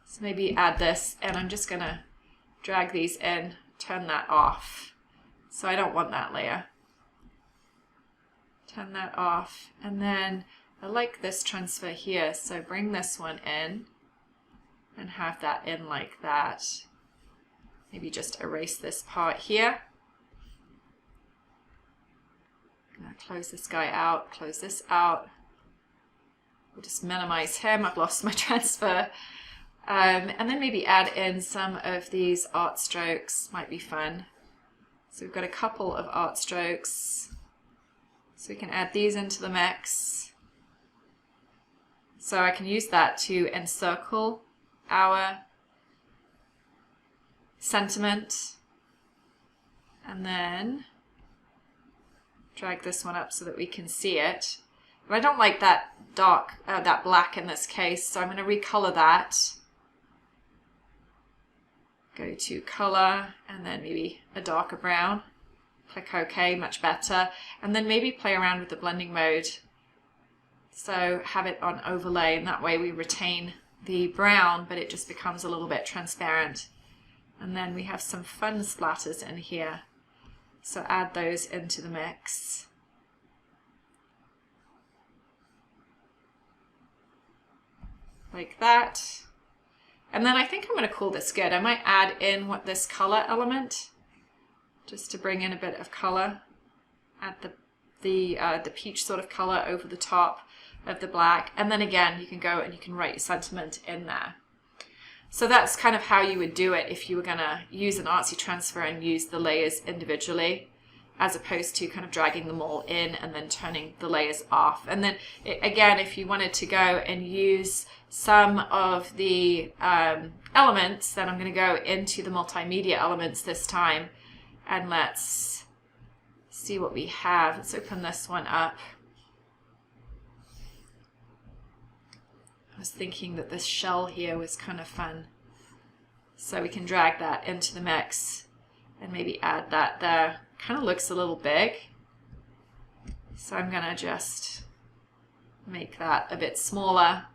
So maybe add this, and I'm just going to drag these in, turn that off. So I don't want that layer. Turn that off, and then I like this transfer here, so bring this one in and have that in like that. Maybe just erase this part here. I'm going to close this guy out, close this out. We'll just minimize him, I've lost my transfer. And then maybe add in some of these art strokes, might be fun. So we've got a couple of art strokes. So we can add these into the mix. So I can use that to encircle our sentiment. And then drag this one up so that we can see it. But I don't like that dark, that black in this case, so I'm going to recolor that. Go to color, and then maybe a darker brown. Click OK, much better. And then maybe play around with the blending mode. So have it on overlay, and that way we retain the brown, but it just becomes a little bit transparent. And then we have some fun splatters in here. So add those into the mix. Like that. And then I think I'm going to call this good. I might add in this color element just to bring in a bit of color. Add the peach sort of color over the top of the black. And then again, you can go and you can write your sentiment in there. So that's kind of how you would do it if you were going to use an Artsy Transfer and use the layers individually, as opposed to kind of dragging them all in and then turning the layers off. And then again, if you wanted to go and use some of the elements, then I'm going to go into the multimedia elements this time, and let's see what we have. Let's open this one up. I was thinking that this shell here was kind of fun. So we can drag that into the mix and maybe add that there. Kind of looks a little big. So I'm going to just make that a bit smaller.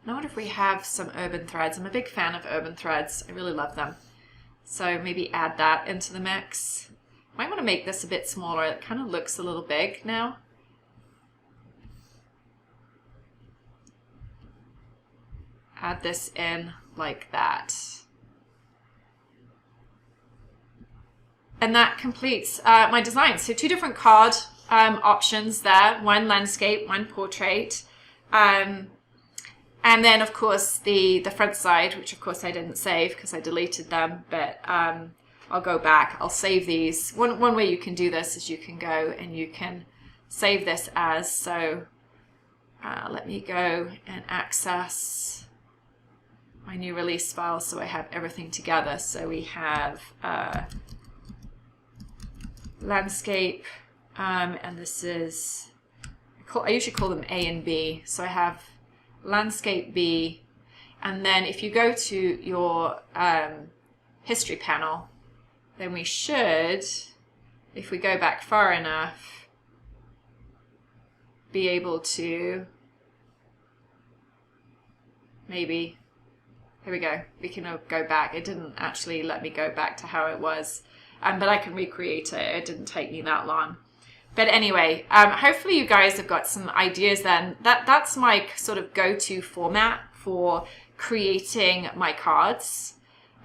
And I wonder if we have some urban threads. I'm a big fan of urban threads. I really love them. So maybe add that into the mix. Might want to make this a bit smaller. It kind of looks a little big now. Add this in like that. And that completes my design. So 2 different card options there. One landscape, one portrait. And then of course the front side, which of course I didn't save because I deleted them, but I'll go back. I'll save these. One way you can do this is you can go and you can save this as, so let me go and access my new release file so I have everything together. So we have landscape, and this is, I usually call them A and B. So I have landscape B, and then if you go to your history panel, then we should, if we go back far enough, be able to maybe, here we go, we can go back. It didn't actually let me go back to how it was, but I can recreate it. It didn't take me that long. But anyway, hopefully you guys have got some ideas then. That's my sort of go-to format for creating my cards.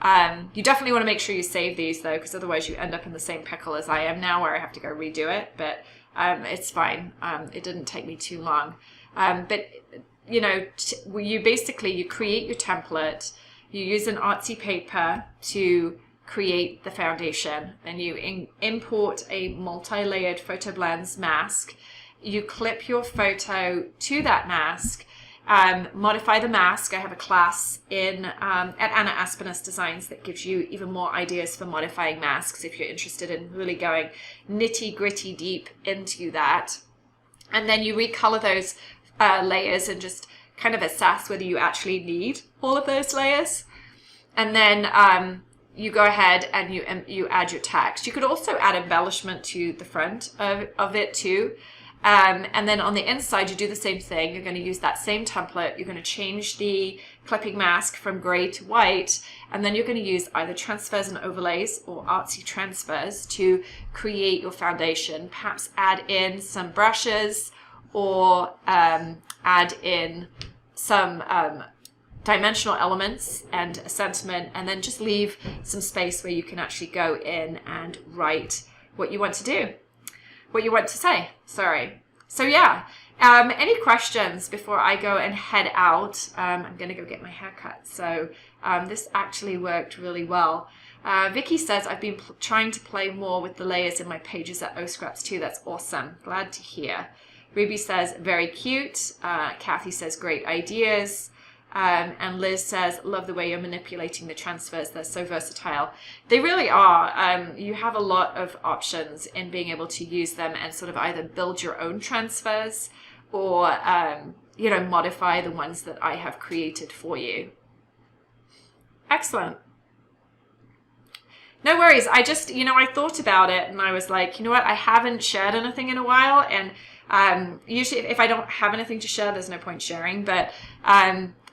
You definitely want to make sure you save these though, because otherwise you end up in the same pickle as I am now, where I have to go redo it. But it's fine. It didn't take me too long. But you know, you create your template. You use an Artsy paper to create the foundation, and you import a multi-layered photo blends mask. You clip your photo to that mask. Modify the mask. I have a class at Anna Aspnes Designs that gives you even more ideas for modifying masks if you're interested in really going nitty-gritty deep into that. And then you recolor those layers and just kind of assess whether you actually need all of those layers. And then you go ahead and you add your text. You could also add embellishment to the front of it too. And then on the inside, you do the same thing. You're going to use that same template. You're going to change the clipping mask from gray to white. And then you're going to use either transfers and overlays or Artsy Transfers to create your foundation. Perhaps add in some brushes or add in some dimensional elements and a sentiment, and then just leave some space where you can actually go in and write what you want to do. What you want to say, sorry. So yeah, any questions before I go and head out? I'm gonna go get my hair cut. So this actually worked really well. Vicky says, I've been trying to play more with the layers in my pages at Scraps too. That's awesome, glad to hear. Ruby says, very cute. Kathy says, great ideas. And Liz says, love the way you're manipulating the transfers. They're so versatile. They really are. You have a lot of options in being able to use them and sort of either build your own transfers or, you know, modify the ones that I have created for you. Excellent. No worries. I just, you know, I thought about it and I was like, you know what? I haven't shared anything in a while. And usually if I don't have anything to share, there's no point sharing. But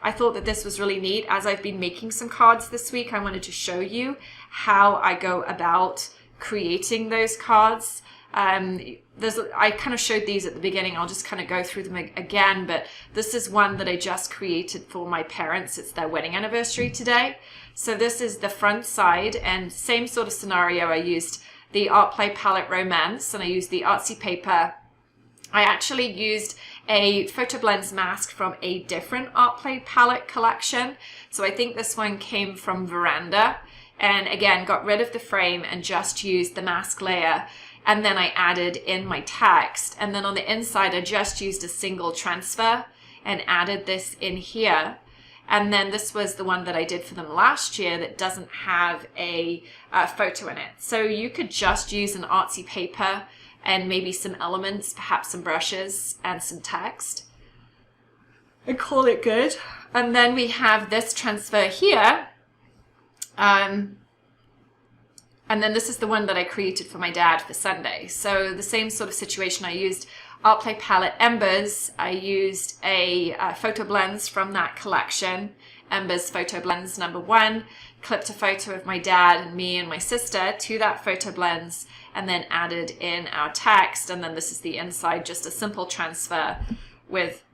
I thought that this was really neat. As I've been making some cards this week, I wanted to show you how I go about creating those cards. I kind of showed these at the beginning. I'll just kind of go through them again, but this is one that I just created for my parents. It's their wedding anniversary today. So this is the front side, and same sort of scenario. I used the ArtPlay palette Romance, and I used the Artsy paper. I actually used a photo blends mask from a different ArtPlay palette collection. So I think this one came from Veranda, and again, got rid of the frame and just used the mask layer. And then I added in my text. And then on the inside, I just used a single transfer and added this in here. And then this was the one that I did for them last year that doesn't have a photo in it. So you could just use an Artsy paper and maybe some elements, perhaps some brushes and some text, and call it good. And then we have this transfer here. And then this is the one that I created for my dad for Sunday. So the same sort of situation. I used ArtPlay palette Embers. I used a photo blends from that collection, Embers photo blends #1, clipped a photo of my dad and me and my sister to that photo blends, and then added in our text. And then this is the inside, just a simple transfer with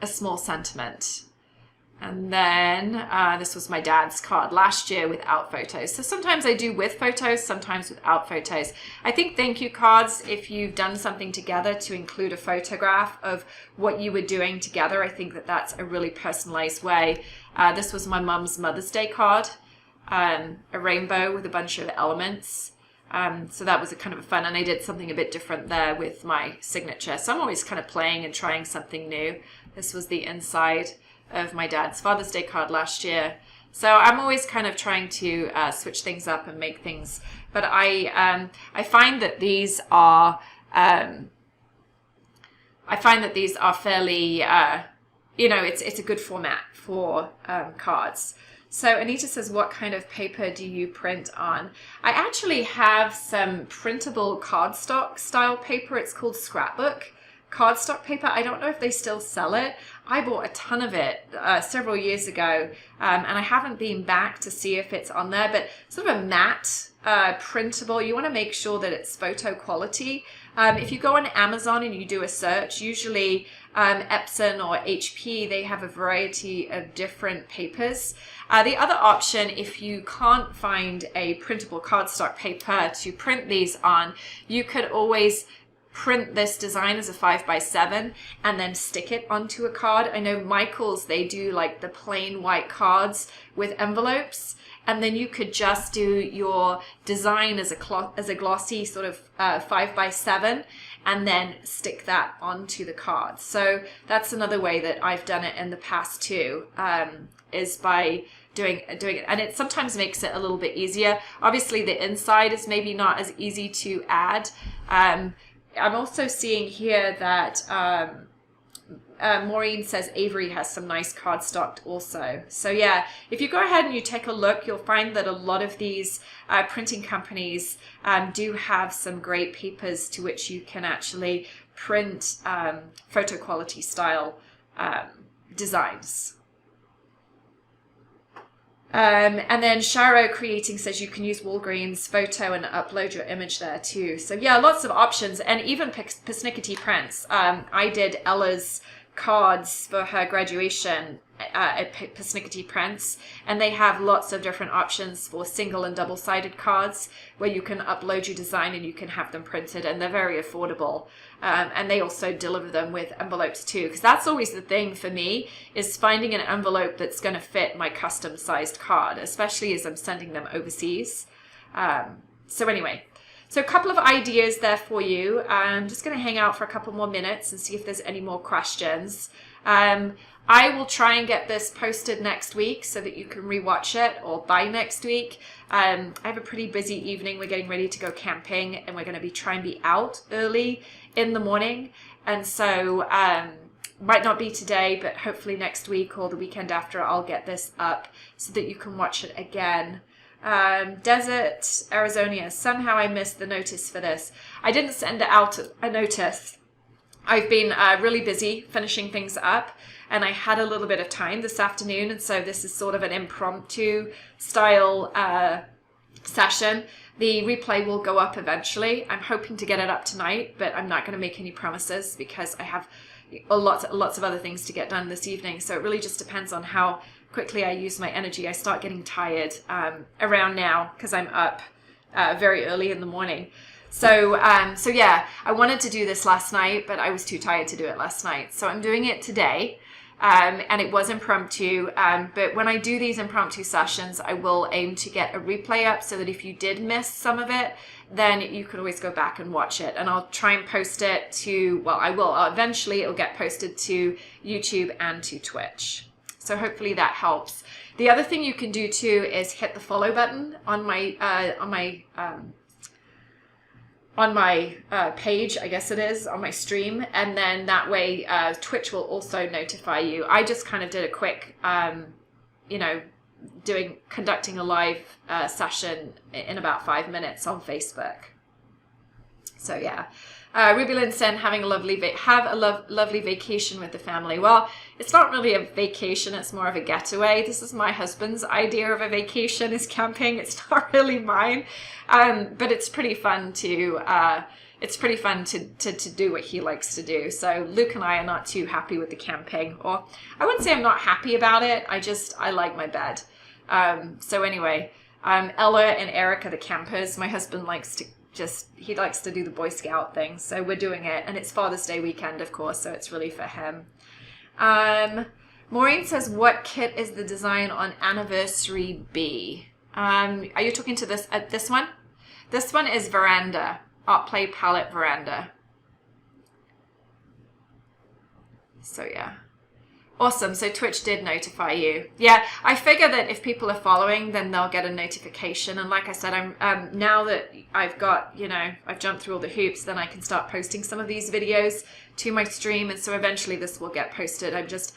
a small sentiment. And then this was my dad's card last year without photos. So sometimes I do with photos, sometimes without photos. I think thank you cards, if you've done something together to include a photograph of what you were doing together, I think that that's a really personalized way. This was my mum's Mother's Day card, a rainbow with a bunch of elements. So that was a kind of a fun, and I did something a bit different there with my signature. So I'm always kind of playing and trying something new. This was the inside of my dad's Father's Day card last year. So I'm always kind of trying to switch things up and make things, but I find that these are fairly you know, it's a good format for cards. So Anita says, what kind of paper do you print on? I actually have some printable cardstock style paper. It's called Scrapbook. cardstock paper. I don't know if they still sell it. I bought a ton of it several years ago, and I haven't been back to see if it's on there, but sort of a matte printable. You want to make sure that it's photo quality. If you go on Amazon and you do a search, usually Epson or HP, they have a variety of different papers. The other option, if you can't find a printable cardstock paper to print these on, you could always print this design as a 5x7 and then stick it onto a card. I know Michaels, they do like the plain white cards with envelopes, and then you could just do your design as a glossy sort of 5x7 and then stick that onto the card. So that's another way that I've done it in the past too, is by doing it, and it sometimes makes it a little bit easier. Obviously the inside is maybe not as easy to add. I'm also seeing here that Maureen says Avery has some nice cardstock also. So yeah, if you go ahead and you take a look, you'll find that a lot of these printing companies do have some great papers to which you can actually print photo quality style designs. And then Sharo Creating says you can use Walgreens photo and upload your image there too. So yeah, lots of options, and even persnickety prints. I did Ella's cards for her graduation at Persnickety Prints, and they have lots of different options for single and double-sided cards where you can upload your design and you can have them printed, and they're very affordable. And they also deliver them with envelopes too, because that's always the thing for me, is finding an envelope that's going to fit my custom sized card, especially as I'm sending them overseas. So anyway, so a couple of ideas there for you. I'm just going to hang out for a couple more minutes and see if there's any more questions. I will try and get this posted next week so that you can rewatch it, or by next week. I have a pretty busy evening. We're getting ready to go camping, and we're going to be trying to be out early in the morning. And so might not be today, but hopefully next week or the weekend after, I'll get this up so that you can watch it again. Desert Arizona, somehow I missed the notice for this. I didn't send out a notice. I've been really busy finishing things up, and I had a little bit of time this afternoon, and so this is sort of an impromptu style session. The replay will go up eventually. I'm hoping to get it up tonight, but I'm not going to make any promises because I have lots of other things to get done this evening. So it really just depends on how quickly I use my energy. I start getting tired around now because I'm up very early in the morning. So yeah, I wanted to do this last night, but I was too tired to do it last night. So I'm doing it today, and it was impromptu. But when I do these impromptu sessions, I will aim to get a replay up so that if you did miss some of it, then you could always go back and watch it. And I'll try and post it to, well, I will. Eventually, it'll get posted to YouTube and to Twitch. So hopefully that helps. The other thing you can do too is hit the follow button on my page, I guess it is, on my stream, and then that way Twitch will also notify you. I just kind of did a quick, conducting a live session in about 5 minutes on Facebook. So yeah. Ruby Lynn said, having a lovely lovely vacation with the family. Well, it's not really a vacation, it's more of a getaway. This is my husband's idea of a vacation, is camping. It's not really mine, but it's pretty fun to do what he likes to do. So Luke and I are not too happy with the camping, or I wouldn't say I'm not happy about it. I like my bed. So anyway, Ella and Eric are the campers. My husband likes to he likes to do the Boy Scout thing, so we're doing it, and it's Father's Day weekend, of course, so it's really for him. Maureen says, what kit is the design on Anniversary B? Are you talking to this one? This one is Veranda, ArtPlay Palette Veranda. So yeah. Awesome. So Twitch did notify you. Yeah, I figure that if people are following, then they'll get a notification. And like I said, I'm now that I've got, you know, I've jumped through all the hoops, then I can start posting some of these videos to my stream. And so eventually this will get posted. I just,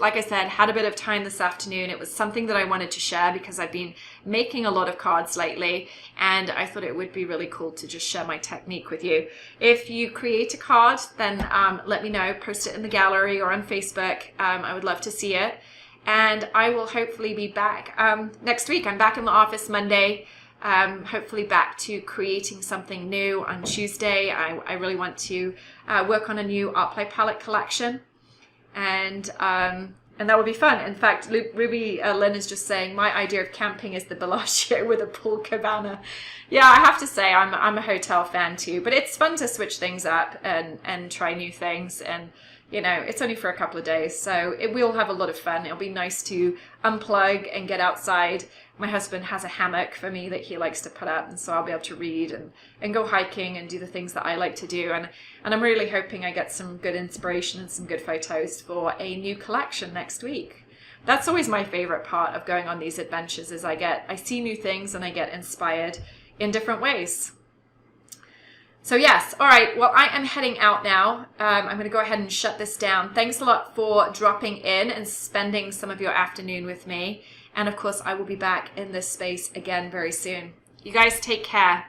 like I said, had a bit of time this afternoon. It was something that I wanted to share because I've been making a lot of cards lately, and I thought it would be really cool to just share my technique with you. If you create a card, then let me know, post it in the gallery or on Facebook. I would love to see it. And I will hopefully be back next week. I'm back in the office Monday. Hopefully back to creating something new on Tuesday. I really want to work on a new ArtPlay palette collection, and that would be fun. In fact, Ruby Lynn is just saying, my idea of camping is the Bellagio with a pool cabana. Yeah, I have to say I'm a hotel fan too, but it's fun to switch things up and try new things. And you know, it's only for a couple of days, so we'll have a lot of fun. It'll be nice to unplug and get outside. My husband has a hammock for me that he likes to put up, and so I'll be able to read and go hiking and do the things that I like to do. And I'm really hoping I get some good inspiration and some good photos for a new collection next week. That's always my favorite part of going on these adventures, is I see new things and I get inspired in different ways. So yes, all right, well, I am heading out now. I'm going to go ahead and shut this down. Thanks a lot for dropping in and spending some of your afternoon with me. And of course, I will be back in this space again very soon. You guys take care.